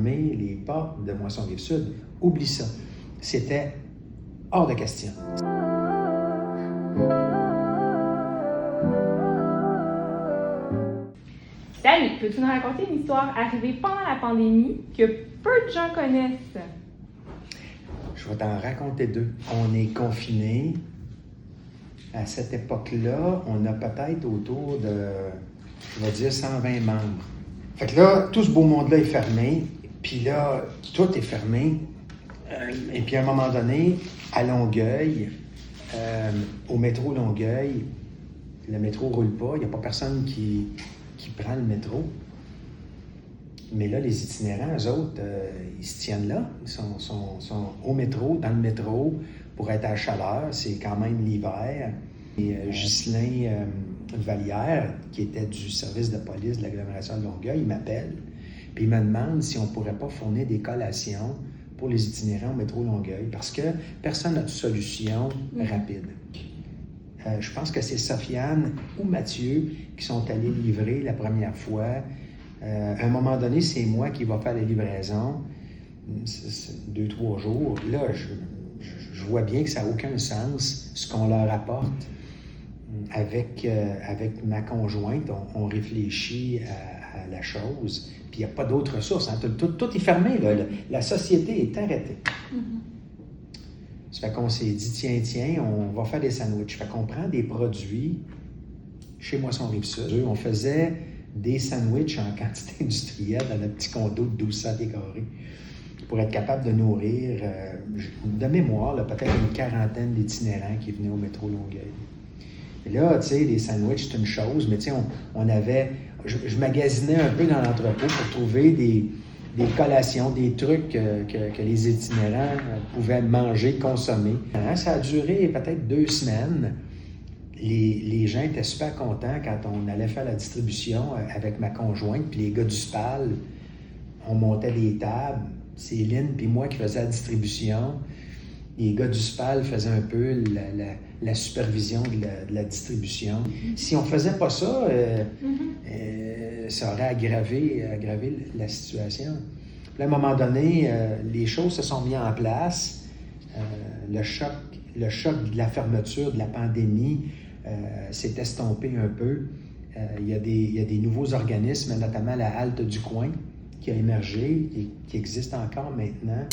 fermer les portes de Moisson Rive-Sud. Oublie ça. C'était hors de question. Salut, peux-tu nous raconter une histoire arrivée pendant la pandémie que peu de gens connaissent? Je vais t'en raconter deux. On est confinés. À cette époque-là, on a peut-être autour de, je vais dire, 120 membres. Fait que là, tout ce beau monde-là est fermé. Puis là, tout est fermé. Et puis à un moment donné, à Longueuil, au métro Longueuil, le métro ne roule pas. Il n'y a pas personne qui prend le métro. Mais là, les itinérants, eux autres, ils se tiennent là. Ils sont au métro, dans le métro, pour être à la chaleur. C'est quand même l'hiver. Et Ghislain Vallière, qui était du service de police de l'agglomération de Longueuil, il m'appelle. Puis il me demande si on ne pourrait pas fournir des collations pour les itinérants au métro Longueuil, parce que personne n'a de solution rapide. Je pense que c'est Sofiane ou Mathieu qui sont allés livrer la première fois. À un moment donné, c'est moi qui va faire la livraison. 2-3 jours. Là, je vois bien que ça n'a aucun sens, ce qu'on leur apporte. Avec ma conjointe, on réfléchit à la chose. Puis il n'y a pas d'autre ressources. Hein. Tout est fermé. Là. La société est arrêtée. Ça fait qu'on s'est dit, tiens, on va faire des sandwichs. Ça fait qu'on prend des produits chez Moisson Rive-Sud. On faisait des sandwichs en quantité industrielle dans notre petit condo de 1200 décorés pour être capable de nourrir, de mémoire, là, peut-être une quarantaine d'itinérants qui venaient au métro Longueuil. Et là, tu sais, les sandwichs, c'est une chose, mais tu sais, on avait... Je magasinais un peu dans l'entrepôt pour trouver des collations, des trucs que les itinérants pouvaient manger, consommer. Ça a duré peut-être 2 semaines. Les gens étaient super contents quand on allait faire la distribution avec ma conjointe, puis les gars du SPAL, on montait des tables. C'est Lynn puis moi qui faisaient la distribution. Les gars du SPAL faisaient un peu la supervision de la distribution. Si on ne faisait pas ça, ça aurait aggravé la situation. Puis à un moment donné, les choses se sont mises en place. Le choc de la fermeture, de la pandémie s'est estompé un peu. Il y a des nouveaux organismes, notamment la Halte du Coin, qui a émergé et qui existe encore maintenant.